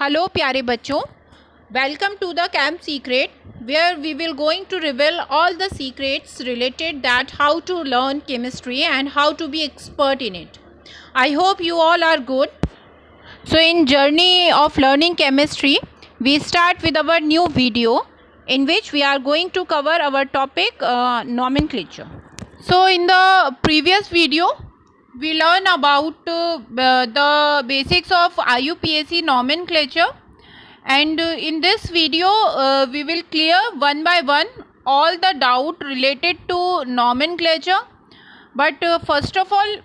Hello प्यारे बच्चों, welcome to the camp secret where we will going to reveal all the secrets related that how to learn chemistry and how to be expert in it. I hope you all are good. So in journey of learning chemistry, we start with our new video in which we are going to cover our topic nomenclature. So in the previous video, we learn about the basics of IUPAC nomenclature, and in this video we will clear one by one all the doubt related to nomenclature. But first of all,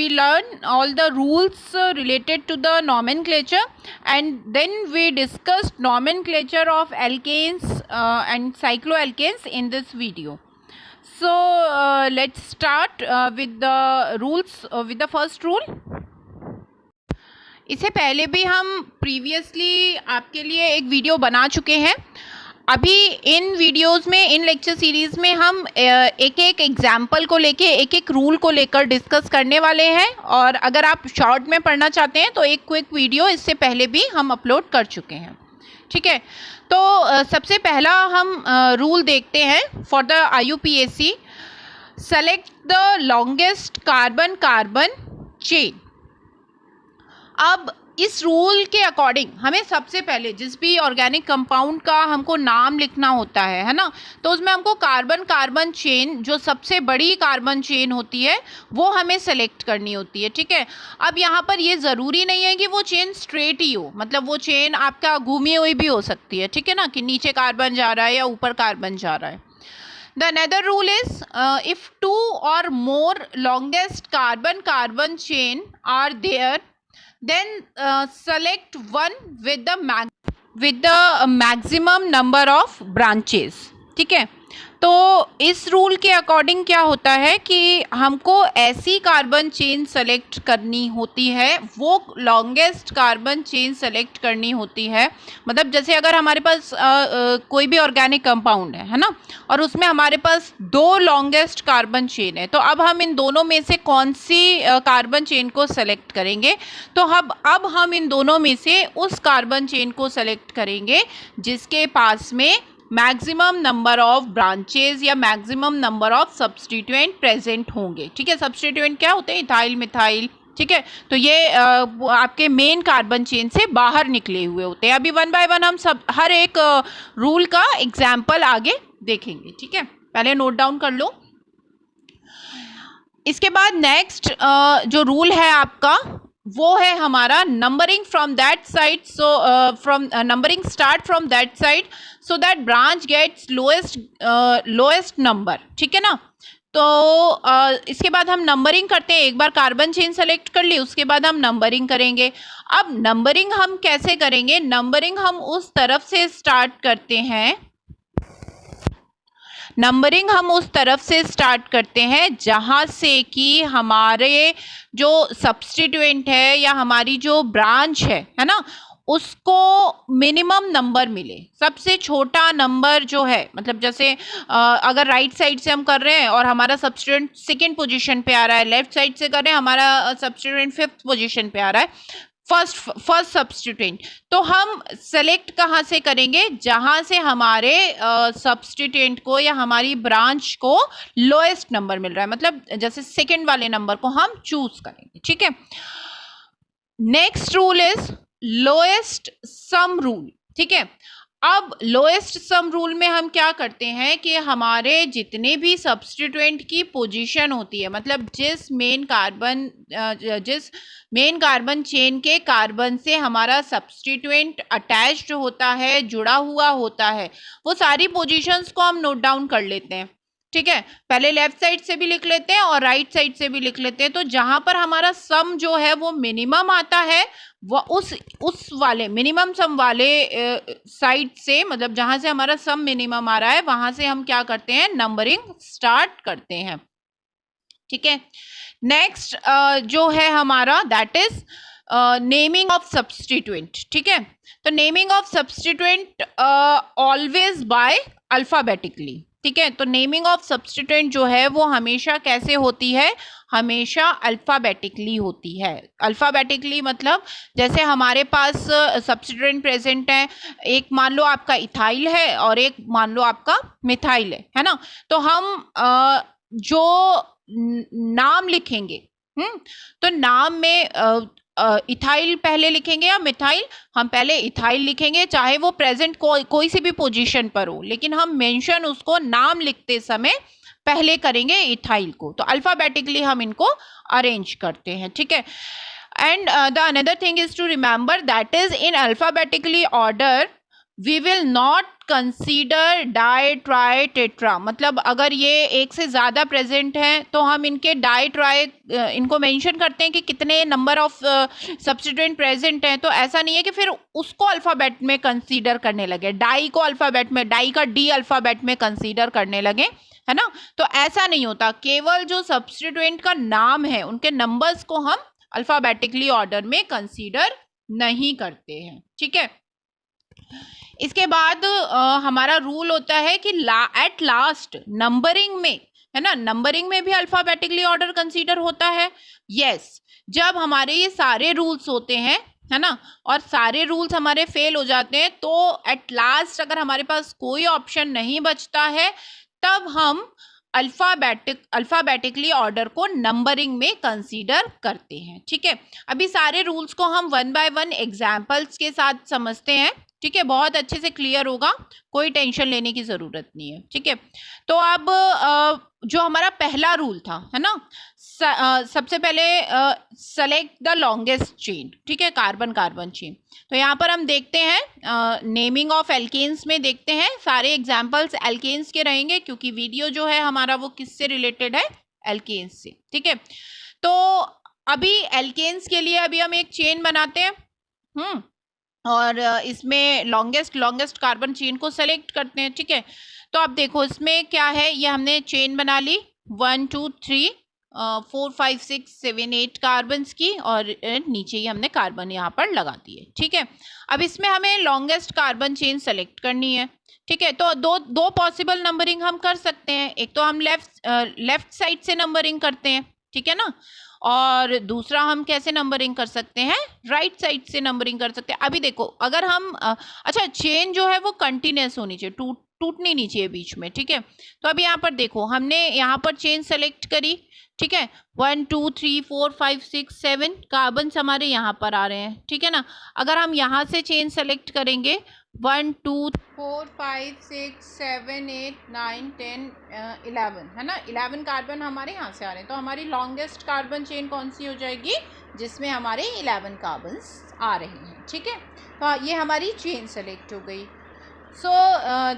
we learn all the rules related to the nomenclature, and then we discussed nomenclature of alkanes and cycloalkanes in this video. So let's start with the rules, with the first rule. इससे पहले भी हम previously आपके लिए एक video बना चुके हैं. अभी इन वीडियोस में, इन लेक्चर सीरीज़ में हम एक एक एग्जाम्पल को लेके, एक एक रूल को लेकर डिस्कस करने वाले हैं. और अगर आप शॉर्ट में पढ़ना चाहते हैं तो एक क्विक वीडियो इससे पहले भी हम अपलोड कर चुके हैं. ठीक है, तो सबसे पहला हम रूल देखते हैं for the IUPAC. Select the longest carbon carbon chain. अब इस रूल के अकॉर्डिंग हमें सबसे पहले जिस भी ऑर्गेनिक कंपाउंड का हमको नाम लिखना होता है ना, तो उसमें हमको कार्बन कार्बन चेन, जो सबसे बड़ी कार्बन चेन होती है, वो हमें सेलेक्ट करनी होती है. ठीक है, अब यहाँ पर ये ज़रूरी नहीं है कि वो चेन स्ट्रेट ही हो, मतलब वो चेन आपका घूमी हुई भी हो सकती है. ठीक है ना, कि नीचे कार्बन जा रहा है या ऊपर कार्बन जा रहा है. The another rule is if two or more longest carbon carbon chain are there, then select one with the maximum number of branches. ठीक है, तो इस रूल के अकॉर्डिंग क्या होता है कि हमको ऐसी कार्बन चेन सेलेक्ट करनी होती है, वो लॉन्गेस्ट कार्बन चेन सेलेक्ट करनी होती है. मतलब जैसे अगर हमारे पास कोई भी ऑर्गेनिक कंपाउंड है ना, और उसमें हमारे पास दो लॉन्गेस्ट कार्बन चेन है, तो अब हम इन दोनों में से कौन सी कार्बन चेन को सेलेक्ट करेंगे. तो अब हम इन दोनों में से उस कार्बन चेन को सेलेक्ट करेंगे जिसके पास में मैक्सिमम नंबर ऑफ ब्रांचेज या maximum number of substituent present होंगे. ठीक है, सब्स्टिट्यूएंट क्या होते हैं? Ethyl, methyl. ठीक है, तो ये आपके मेन कार्बन चेन से बाहर निकले हुए होते हैं. अभी वन बाय वन हम सब हर एक रूल का एग्जाम्पल आगे देखेंगे. ठीक है, पहले नोट डाउन कर लो. इसके बाद नेक्स्ट जो रूल है आपका, वो है हमारा numbering from that side. So from numbering start from that side so that branch gets lowest number. ठीक है ना, तो इसके बाद हम नंबरिंग करते हैं. एक बार कार्बन चेन सेलेक्ट कर ली, उसके बाद हम नंबरिंग करेंगे. अब नंबरिंग हम कैसे करेंगे? नंबरिंग हम उस तरफ से स्टार्ट करते हैं, नंबरिंग हम उस तरफ से स्टार्ट करते हैं जहाँ से कि हमारे जो सब्स्टिट्यूएंट है या हमारी जो ब्रांच है ना, उसको मिनिमम नंबर मिले. सबसे छोटा नंबर जो है, मतलब जैसे अगर राइट साइड से हम कर रहे हैं और हमारा सब्स्टिट्यूएंट सेकंड पोजीशन पे आ रहा है, लेफ्ट साइड से कर रहे हैं, हमारा सब्स्टिट्यूएंट फिफ्थ पोजीशन पे आ रहा है, फर्स्ट सब्स्टिट्यूएंट, तो हम सेलेक्ट कहाँ से करेंगे? जहाँ से हमारे सब्स्टिट्यूएंट को या हमारी ब्रांच को लोएस्ट नंबर मिल रहा है, मतलब जैसे सेकंड वाले नंबर को हम चूज करेंगे. ठीक है, next rule is lowest sum rule. ठीक है, अब लोएस्ट सम रूल में हम क्या करते हैं कि हमारे जितने भी सब्स्टिट्यूएंट की पोजीशन होती है, मतलब जिस मेन कार्बन चेन के कार्बन से हमारा सब्स्टिट्यूएंट अटैच्ड होता है, जुड़ा हुआ होता है, वो सारी पोजीशंस को हम नोट डाउन कर लेते हैं. ठीक है, पहले लेफ्ट साइड से भी लिख लेते हैं और राइट साइड से भी लिख लेते हैं. तो जहाँ पर हमारा सम जो है वो मिनिमम आता है, वो उस वाले मिनिमम सम वाले साइड से, मतलब जहाँ से हमारा सम मिनिमम आ रहा है, वहाँ से हम क्या करते हैं? नंबरिंग स्टार्ट करते हैं. ठीक है, नेक्स्ट जो है हमारा, that is naming of substituent. ठीक है, तो naming of substituent always by alphabetically. ठीक है, तो नेमिंग ऑफ सब्स्टिट्यूएंट जो है वो हमेशा कैसे होती है? हमेशा अल्फ़ाबेटिकली होती है। अल्फ़ाबेटिकली मतलब जैसे हमारे पास सब्स्टिट्यूएंट प्रेजेंट है, एक मान लो आपका इथाइल है और एक मान लो आपका मिथाइल है ना, तो हम जो नाम लिखेंगे, तो नाम में इथाइल पहले लिखेंगे या मिथाइल, हम पहले इथाइल लिखेंगे, चाहे वो प्रेजेंट कोई सी भी पोजीशन पर हो, लेकिन हम मेंशन उसको नाम लिखते समय पहले करेंगे इथाइल को। तो अल्फाबेटिकली हम इनको अरेंज करते हैं, ठीक है। And the another thing is to remember that is in alphabetically order we will not consider di tri tetra, मतलब अगर ये एक से ज़्यादा प्रेजेंट हैं तो हम इनके डाई ट्राई इनको मेंशन करते हैं कि कितने नंबर ऑफ सब्स्टिट्यूएंट प्रेजेंट हैं, तो ऐसा नहीं है कि फिर उसको अल्फ़ाबेट में कंसीडर करने लगे, डाई को अल्फ़ाबेट में, डाई का डी अल्फ़ाबेट में कंसीडर करने लगे, है ना। तो ऐसा नहीं होता, केवल जो सब्स्टिट्यूएंट का नाम है उनके नंबर्स को हम अल्फ़ाबेटिकली ऑर्डर में कंसीडर नहीं करते हैं, ठीक है। इसके बाद हमारा रूल होता है कि एट लास्ट नंबरिंग में, है ना, नंबरिंग में भी अल्फाबेटिकली ऑर्डर कंसीडर होता है। यस, जब हमारे ये सारे रूल्स होते हैं, है ना, और सारे रूल्स हमारे फेल हो जाते हैं, तो एट लास्ट अगर हमारे पास कोई ऑप्शन नहीं बचता है, तब हम अल्फाबेटिकली ऑर्डर को नंबरिंग में कंसीडर करते हैं, ठीक है। अभी सारे रूल्स को हम वन बाय वन एग्जाम्पल्स के साथ समझते हैं, ठीक है, बहुत अच्छे से क्लियर होगा, कोई टेंशन लेने की ज़रूरत नहीं है, ठीक है। तो अब जो हमारा पहला रूल था, है ना, सबसे पहले सेलेक्ट द लॉन्गेस्ट चेन, ठीक है, कार्बन कार्बन चेन। तो यहाँ पर हम देखते हैं नेमिंग ऑफ एल्केन्स में देखते हैं, सारे एग्जाम्पल्स एल्केन्स के रहेंगे क्योंकि वीडियो जो है हमारा वो किससे रिलेटेड है, एल्केन्स से, ठीक है। तो अभी एल्केन्स के लिए अभी हम एक चेन बनाते हैं, और इसमें लॉन्गेस्ट कार्बन चेन को सेलेक्ट करते हैं, ठीक है। तो आप देखो इसमें क्या है, ये हमने चेन बना ली 1 2 3 4 5 6 7 8 कार्बन की, और नीचे ही हमने कार्बन यहाँ पर लगा दिए, ठीक है। अब इसमें हमें लॉन्गेस्ट कार्बन चेन सेलेक्ट करनी है, ठीक है। तो दो पॉसिबल नंबरिंग हम कर सकते हैं, एक तो हम लेफ्ट साइड से नंबरिंग करते हैं, ठीक है ना, और दूसरा हम कैसे नंबरिंग कर सकते हैं, राइट साइड से नंबरिंग कर सकते हैं। अभी देखो अगर हम अच्छा, चेन जो है वो कंटिन्यूस होनी चाहिए, टूटनी नहीं चाहिए बीच में, ठीक है। तो अभी यहाँ पर देखो हमने यहाँ पर चेन सेलेक्ट करी, ठीक है, 1 2 3 4 5 6 7 कार्बन हमारे यहाँ पर आ रहे हैं, ठीक है ना। अगर हम यहाँ से चेन सेलेक्ट करेंगे 1 2 4 5 6 7 8 9 10 11, है ना, 11 कार्बन हमारे यहाँ से आ रहे हैं, तो हमारी लॉन्गेस्ट कार्बन चेन कौन सी हो जाएगी, जिसमें हमारे 11 कार्बन्स आ रहे हैं, ठीक है। तो ये हमारी चेन सेलेक्ट हो गई। So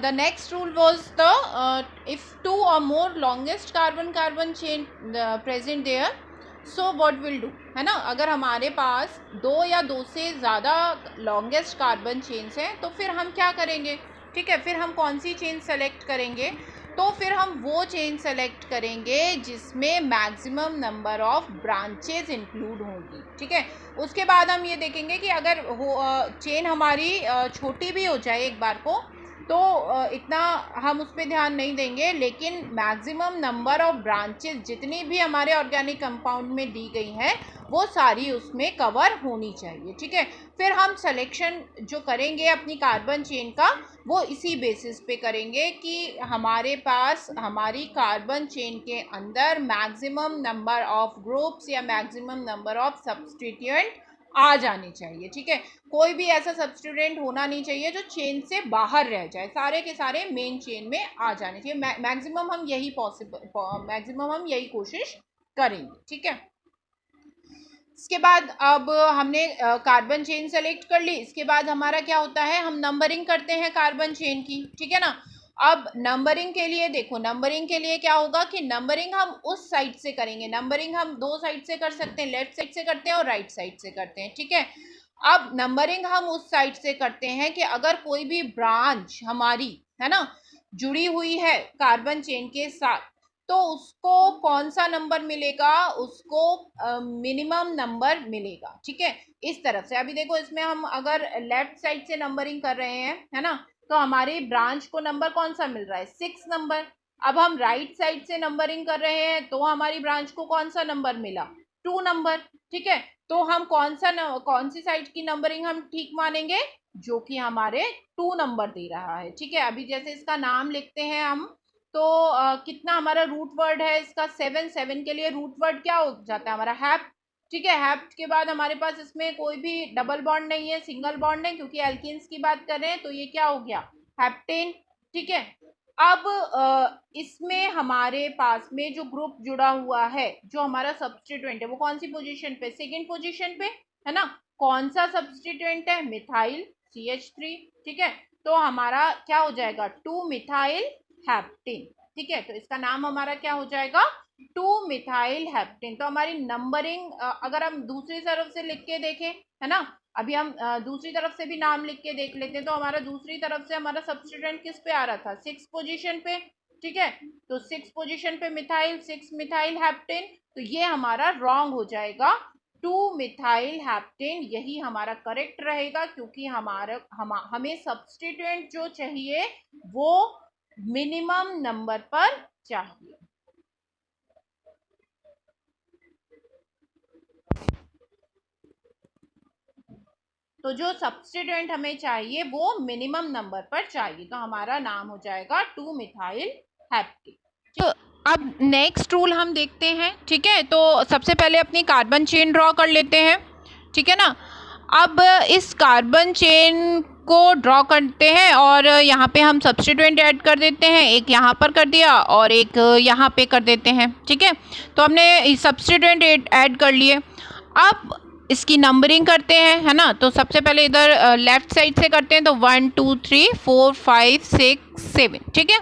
the next rule was if 2 or more longest carbon chain present there, so what will do, है ना, अगर हमारे पास 2 या 2 से ज़्यादा लॉन्गेस्ट कार्बन चेन्स हैं तो फिर हम क्या करेंगे, ठीक है, फिर हम कौन सी चेन सेलेक्ट करेंगे, तो फिर हम वो चेन सेलेक्ट करेंगे जिसमें maximum number of branches include होंगी, ठीक है। उसके बाद हम ये देखेंगे कि अगर चेन हमारी छोटी भी हो जाए एक बार को, तो इतना हम उस पर ध्यान नहीं देंगे, लेकिन मैक्सिमम नंबर ऑफ ब्रांचेस जितनी भी हमारे ऑर्गेनिक कंपाउंड में दी गई हैं वो सारी उसमें कवर होनी चाहिए, ठीक है। फिर हम सिलेक्शन जो करेंगे अपनी कार्बन चेन का, वो इसी बेसिस पे करेंगे कि हमारे पास हमारी कार्बन चेन के अंदर मैक्सिमम नंबर ऑफ ग्रुप्स या मैक्सिमम नंबर ऑफ सब्स्टिट्यूएंट आ जाने चाहिए, ठीक है। कोई भी ऐसा सब्स्टिट्यूएंट होना नहीं चाहिए जो चेन से बाहर रह जाए, सारे के सारे मेन चेन में आ जाने चाहिए। मैक्सिमम हम यही कोशिश करेंगे, ठीक है। इसके बाद अब हमने कार्बन चेन सेलेक्ट कर ली, इसके बाद हमारा क्या होता है, हम नंबरिंग करते हैं कार्बन चेन की, ठीक है ना। अब नंबरिंग के लिए देखो, नंबरिंग के लिए क्या होगा कि नंबरिंग हम उस साइड से करेंगे, नंबरिंग हम 2 साइड से कर सकते हैं, लेफ्ट साइड से करते हैं और राइट साइड से करते हैं, ठीक है। अब नंबरिंग हम उस साइड से करते हैं कि अगर कोई भी ब्रांच हमारी, है ना, जुड़ी हुई है कार्बन चेन के साथ, तो उसको कौन सा नंबर मिलेगा, उसको मिनिमम नंबर मिलेगा, ठीक है, इस तरफ से। अभी देखो इसमें हम अगर लेफ्ट साइड से नंबरिंग कर रहे हैं, है ना, तो हमारी ब्रांच को नंबर कौन सा मिल रहा है, 6 नंबर। अब हम राइट साइड से नंबरिंग कर रहे हैं तो हमारी ब्रांच को कौन सा नंबर मिला, 2 नंबर। ठीक है, तो हम कौन सी साइड की नंबरिंग हम ठीक मानेंगे, जो कि हमारे 2 नंबर दे रहा है। ठीक है, अभी जैसे इसका नाम लिखते हैं हम, तो कितना हमारा रूट वर्ड है इसका, 7 के लिए रूट वर्ड क्या हो जाता है हमारा, हैप्ट। ठीक है, हैप्ट के बाद हमारे पास इसमें कोई भी डबल बॉन्ड नहीं है, सिंगल बॉन्ड है, क्योंकि एल्कीन्स की बात कर रहे हैं, तो ये क्या हो गया, हेप्टेन। ठीक है, अब इसमें हमारे पास में जो ग्रुप जुड़ा हुआ है, जो हमारा सब्स्टिट्यूएंट है, वो कौन सी पोजीशन पे, सेकेंड पोजीशन पे है ना। कौन सा सब्स्टिट्यूएंट है, मिथाइल CH3। ठीक है, तो हमारा क्या हो जाएगा, 2 मिथाइल हेप्टेन। ठीक है, तो इसका नाम हमारा क्या हो जाएगा, 2 मिथाइल हेप्टेन। तो हमारी नंबरिंग अगर हम दूसरी तरफ से लिख के देखें, है ना, अभी हम दूसरी तरफ से भी नाम लिख के देख लेते हैं, तो हमारा दूसरी तरफ से हमारा सब्स्टिट्यूएंट किस पे आ रहा था, 6 पोजीशन पे। ठीक है, तो 6 पोजीशन पे मिथाइल, 6 मिथाइल हेप्टेन, तो ये हमारा रॉन्ग हो जाएगा, 2 मिथाइल हेप्टेन यही हमारा करेक्ट रहेगा, क्योंकि हमें सब्स्टिट्यूएंट जो चाहिए वो मिनिमम नंबर पर चाहिए। तो जो सब्स्टिट्यूएंट हमें चाहिए वो मिनिमम नंबर पर चाहिए, तो हमारा नाम हो जाएगा 2 मिथाइल हेप्टेन। तो अब नेक्स्ट रूल हम देखते हैं। ठीक है, तो सबसे पहले अपनी कार्बन चेन ड्रॉ कर लेते हैं। ठीक है ना, अब इस कार्बन चेन को ड्रॉ करते हैं और यहाँ पे हम सब्स्टिट्यूएंट ऐड कर देते हैं, एक यहाँ पर कर दिया और एक यहाँ पे कर देते हैं। ठीक है, तो हमने सब्स्टिट्यूएंट ऐड कर लिए। अब इसकी नंबरिंग करते हैं, है ना, तो सबसे पहले इधर लेफ्ट साइड से करते हैं, तो 1 2 3 4 5 6 7। ठीक है,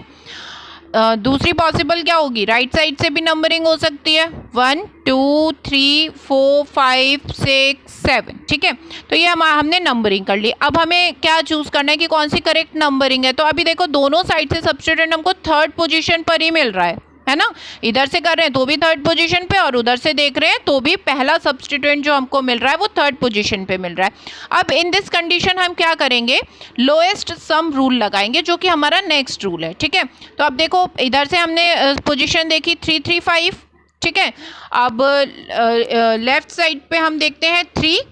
दूसरी पॉसिबल क्या होगी, राइट साइड से भी नंबरिंग हो सकती है, 1 2 3 4 5 6 7। ठीक है, तो ये हमने नंबरिंग कर ली। अब हमें क्या चूज करना है कि कौन सी करेक्ट नंबरिंग है। तो अभी देखो दोनों साइड से सब्स्टिट्यूएंट हमको थर्ड पोजीशन पर ही मिल रहा है ना, इधर से कर रहे हैं तो भी थर्ड पोजीशन पे, और उधर से देख रहे हैं तो भी पहला सब्स्टिट्यूएंट जो हमको मिल रहा है वो थर्ड पोजीशन पे मिल रहा है। अब इन दिस कंडीशन हम क्या करेंगे, लोएस्ट सम रूल लगाएंगे, जो कि हमारा नेक्स्ट रूल है। ठीक है, तो अब देखो इधर से हमने पोजीशन देखी 3 3 5। ठीक है, अब लेफ्ट साइड पे हम देखते हैं 3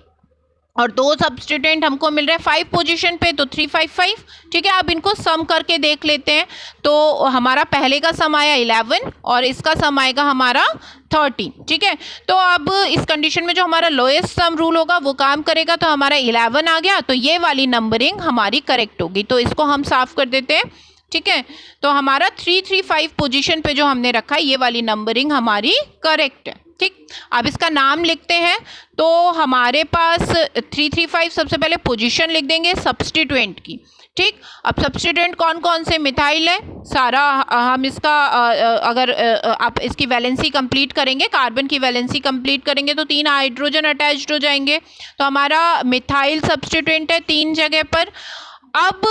और 2 सब्स्टिट्यूएंट हमको मिल रहा है 5 पोजीशन पे, तो 3 5 5। ठीक है, अब इनको सम करके देख लेते हैं, तो हमारा पहले का सम आया 11 और इसका सम आएगा हमारा 13। ठीक है, तो अब इस कंडीशन में जो हमारा लोएस्ट सम रूल होगा वो काम करेगा, तो हमारा 11 आ गया, तो ये वाली नंबरिंग हमारी करेक्ट होगी। तो इसको हम साफ कर देते हैं। ठीक है, तो हमारा 3 3 5 पोजीशन पे जो हमने रखा है ये वाली नंबरिंग हमारी करेक्ट है। ठीक, अब इसका नाम लिखते हैं, तो हमारे पास 3 3 5 सबसे पहले पोजीशन लिख देंगे सब्स्टिट्यूएंट की। ठीक, अब सब्स्टिट्यूएंट कौन कौन से, मिथाइल है सारा, हम इसका अगर आप इसकी वैलेंसी कंप्लीट करेंगे, कार्बन की वैलेंसी कंप्लीट करेंगे तो 3 हाइड्रोजन अटैच्ड हो जाएंगे, तो हमारा मिथाइल सब्स्टिट्यूएंट है 3 जगह पर। अब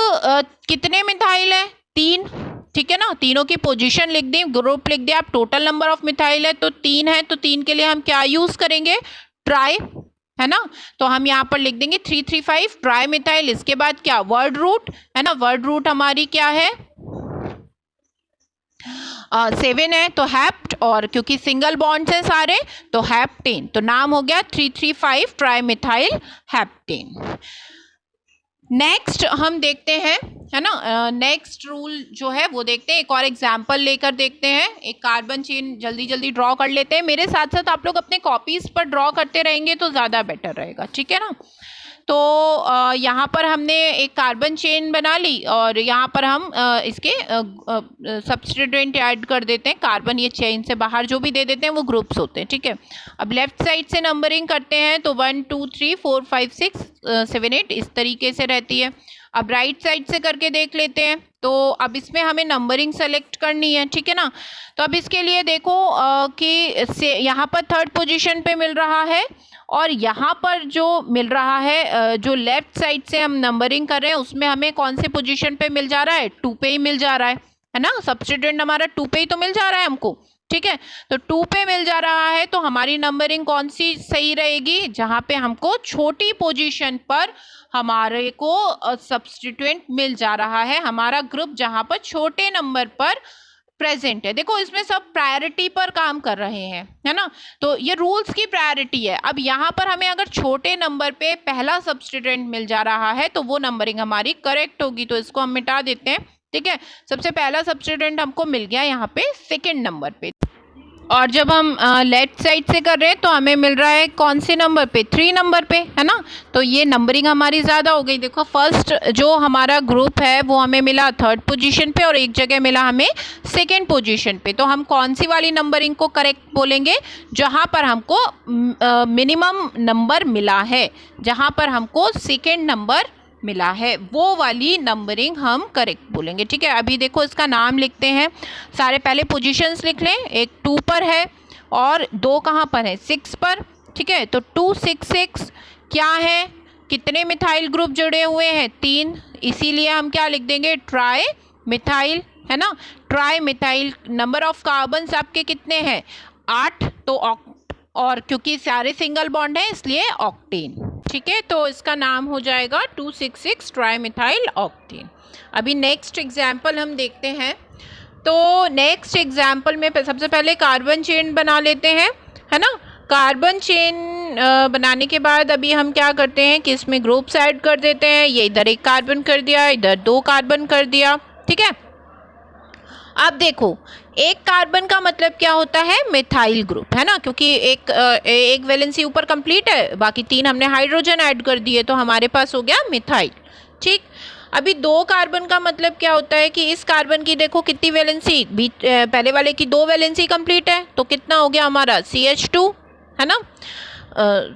कितने मिथाइल है, 3। ठीक है ना, तीनों की पोजीशन लिख दी, ग्रुप लिख दिया। अब टोटल नंबर ऑफ मिथाइल है तो 3 है, तो 3 के लिए हम क्या यूज करेंगे, ट्राई, है ना, तो हम यहाँ पर लिख देंगे 3 3 5 ट्राई मिथाइल। इसके बाद क्या, वर्ड रूट, है ना, वर्ड रूट हमारी क्या है 7 है, तो हैप्ट, और क्योंकि सिंगल बॉन्ड्स हैं सारे तो हेप्टेन, तो नाम हो गया 3 3 5 ट्राई मिथाइल हेप्टेन। नेक्स्ट हम देखते हैं, है ना, नेक्स्ट रूल जो है वो देखते हैं, एक और एग्जांपल लेकर देखते हैं। एक कार्बन चेन जल्दी जल्दी ड्रॉ कर लेते हैं, मेरे साथ साथ आप लोग अपने कॉपीज पर ड्रॉ करते रहेंगे तो ज़्यादा बेटर रहेगा। ठीक है ना, तो यहाँ पर हमने एक कार्बन चेन बना ली और यहाँ पर हम इसके सब्स्टिट्यूएंट ऐड कर देते हैं। कार्बन ये चेन से बाहर जो भी दे देते हैं वो ग्रुप्स होते हैं। ठीक है, अब लेफ्ट साइड से नंबरिंग करते हैं, तो 1 2 3 4 5 6 7 8 इस तरीके से रहती है। अब राइट साइड से करके देख लेते हैं, तो अब इसमें हमें नंबरिंग सेलेक्ट करनी है। ठीक है ना, तो अब इसके लिए देखो कि यहाँ पर थर्ड पोजीशन पे मिल रहा है और यहाँ पर जो मिल रहा है, जो लेफ्ट साइड से हम नंबरिंग कर रहे हैं उसमें हमें कौन से पोजीशन पे मिल जा रहा है, 2 पे ही मिल जा रहा है ना, सब्स्टिट्यूएंट हमारा 2 पे ही तो मिल जा रहा है हमको। ठीक है, तो 2 पे मिल जा रहा है, तो हमारी नंबरिंग कौन सी सही रहेगी, जहाँ पे हमको छोटी पोजीशन पर हमारे को सब्स्टिट्यूएंट मिल जा रहा है, हमारा ग्रुप जहाँ पर छोटे नंबर पर प्रेजेंट है। देखो इसमें सब प्रायोरिटी पर काम कर रहे हैं, है ना, तो ये रूल्स की प्रायोरिटी है। अब यहाँ पर हमें अगर छोटे नंबर पे पहला सब्स्टिट्यूएंट मिल जा रहा है तो वो नंबरिंग हमारी करेक्ट होगी, तो इसको हम मिटा देते हैं। ठीक है, सबसे पहला सब्स्टिट्यूएंट हमको मिल गया यहाँ पे सेकेंड नंबर पे, और जब हम लेफ्ट साइड से कर रहे हैं तो हमें मिल रहा है कौन से नंबर पे, 3 नंबर पे, है ना, तो ये नंबरिंग हमारी ज़्यादा हो गई। देखो फर्स्ट जो हमारा ग्रुप है वो हमें मिला 3rd पोजीशन पे और एक जगह मिला हमें 2nd पोजीशन पे, तो हम कौन सी वाली नंबरिंग को करेक्ट बोलेंगे, जहाँ पर हमको मिनिमम नंबर मिला है, जहाँ पर हमको 2nd नंबर मिला है, वो वाली नंबरिंग हम करेक्ट बोलेंगे। ठीक है, अभी देखो इसका नाम लिखते हैं, सारे पहले पोजीशंस लिख लें। एक 2 पर है और 2 कहाँ पर है, 6 पर। ठीक है, तो 2 6 6 क्या है, कितने मिथाइल ग्रुप जुड़े हुए हैं, 3, इसीलिए हम क्या लिख देंगे, ट्राई मिथाइल, है ना। Tri methyl, number of carbons आपके कितने हैं, 8, तो और क्योंकि सारे सिंगल बॉन्ड हैं इसलिए ऑक्टेन। ठीक है, तो इसका नाम हो जाएगा 266 ट्राईमिथाइल ऑक्टेन। अभी नेक्स्ट एग्जाम्पल हम देखते हैं। तो नेक्स्ट एग्जाम्पल में सबसे पहले कार्बन चेन बना लेते हैं, है ना। कार्बन चेन बनाने के बाद अभी हम क्या करते हैं कि इसमें ग्रुप्स ऐड कर देते हैं। ये इधर 1 कार्बन कर दिया, इधर 2 कार्बन कर दिया। ठीक है, अब देखो 1 कार्बन का मतलब क्या होता है, मिथाइल ग्रुप, है ना, क्योंकि एक वैलेंसी ऊपर कंप्लीट है, बाकी 3 हमने हाइड्रोजन ऐड कर दिए तो हमारे पास हो गया मिथाइल। ठीक, अभी 2 कार्बन का मतलब क्या होता है कि इस कार्बन की देखो कितनी वैलेंसी, पहले वाले की 2 वैलेंसी कंप्लीट है, तो कितना हो गया हमारा CH2, है ना,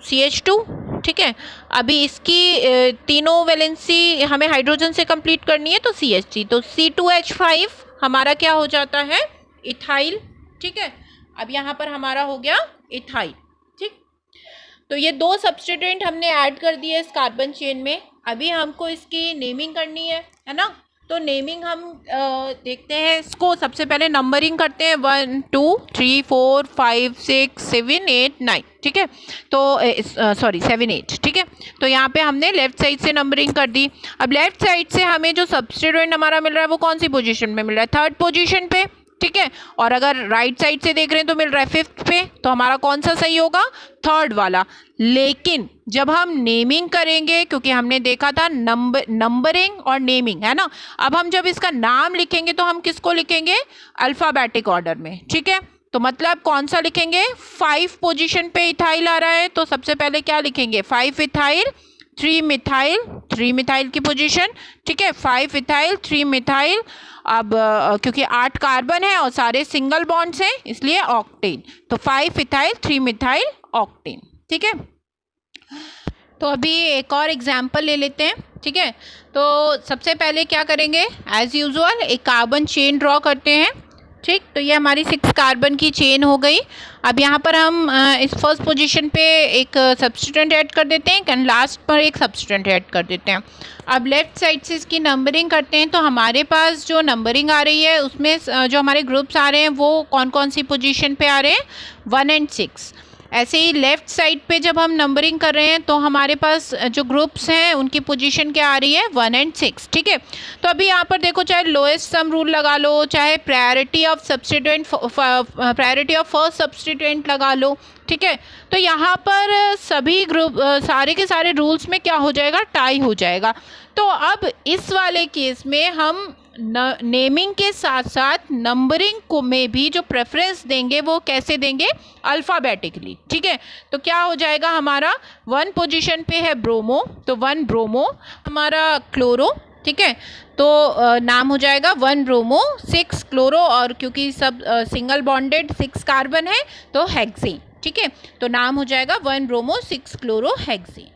CH2। ठीक है, अभी इसकी तीनों वैलेंसी हमें हाइड्रोजन से कंप्लीट करनी है तो CH3, तो C2H5 हमारा क्या हो जाता है, इथाइल। ठीक है, अब यहाँ पर हमारा हो गया इथाइल। ठीक, तो ये 2 सब्स्टिट्यूएंट हमने ऐड कर दिए इस कार्बन चेन में। अभी हमको इसकी नेमिंग करनी है ना, तो नेमिंग हम देखते हैं इसको। सबसे पहले नंबरिंग करते हैं, 1 2 3 4 5 6 7 8 9। ठीक है, तो सॉरी 7 8। ठीक है, तो यहाँ पे हमने लेफ्ट साइड से नंबरिंग कर दी। अब लेफ्ट साइड से हमें जो सब्स्टिट्यूएंट हमारा मिल रहा है वो कौन सी पोजीशन में मिल रहा है, 3rd पोजीशन पे। ठीक है, और अगर राइट साइड से देख रहे हैं तो मिल रहा है 5th पे, तो हमारा कौन सा सही होगा, 3rd वाला। लेकिन जब हम नेमिंग करेंगे, क्योंकि हमने देखा था नंबरिंग और नेमिंग, है ना, अब हम जब इसका नाम लिखेंगे तो हम किसको लिखेंगे, अल्फ़ाबेटिक ऑर्डर में। ठीक है, तो मतलब कौन सा लिखेंगे, 5 पोजीशन पे इथाइल आ रहा है तो सबसे पहले क्या लिखेंगे, 5 इथाइल 3 मिथाइल, 3 मिथाइल की पोजीशन। ठीक है, 5 इथाइल 3 मिथाइल। अब क्योंकि 8 कार्बन है और सारे सिंगल बॉन्ड्स हैं इसलिए ऑक्टेन, तो 5 इथाइल 3 मिथाइल ऑक्टेन। ठीक है, तो अभी एक और एग्जाम्पल ले लेते हैं। ठीक है, तो सबसे पहले क्या करेंगे, एज यूजुअल एक कार्बन चेन ड्रॉ करते हैं। ठीक, तो ये हमारी 6 कार्बन की चेन हो गई। अब यहाँ पर हम इस फर्स्ट पोजीशन पे एक सब्स्टिट्यूएंट ऐड कर देते हैं, एंड लास्ट पर एक सब्स्टिट्यूएंट ऐड कर देते हैं। अब लेफ्ट साइड से इसकी नंबरिंग करते हैं, तो हमारे पास जो नंबरिंग आ रही है उसमें जो हमारे ग्रुप्स आ रहे हैं वो कौन कौन सी पोजीशन पे आ रहे हैं, 1 और 6। ऐसे ही लेफ़्ट साइड पे जब हम नंबरिंग कर रहे हैं तो हमारे पास जो ग्रुप्स हैं उनकी पोजीशन क्या आ रही है, 1 और 6। ठीक है, तो अभी यहाँ पर देखो, चाहे लोएस्ट सम रूल लगा लो, चाहे priority of substituent, priority of first substituent लगा लो। ठीक है, तो यहाँ पर सभी ग्रुप सारे के सारे रूल्स में क्या हो जाएगा, टाई हो जाएगा। तो अब इस वाले केस में हम नेमिंग के साथ साथ नंबरिंग को में भी जो प्रेफरेंस देंगे वो कैसे देंगे, अल्फ़ाबेटिकली। ठीक है, तो क्या हो जाएगा हमारा, 1 पोजीशन पे है ब्रोमो, तो 1 ब्रोमो, हमारा क्लोरो। ठीक है, तो नाम हो जाएगा 1 ब्रोमो 6 क्लोरो, और क्योंकि सब सिंगल बॉन्डेड 6 कार्बन है तो हेक्सेन। ठीक है, तो नाम हो जाएगा 1 bromo 6 chloro hexane.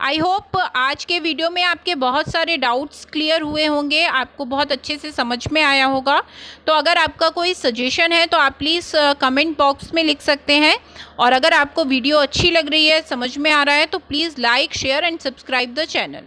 I hope आज के वीडियो में आपके बहुत सारे डाउट्स क्लियर हुए होंगे, आपको बहुत अच्छे से समझ में आया होगा। तो अगर आपका कोई सजेशन है तो आप प्लीज़ कमेंट बॉक्स में लिख सकते हैं, और अगर आपको वीडियो अच्छी लग रही है, समझ में आ रहा है, तो please like, share and subscribe the channel.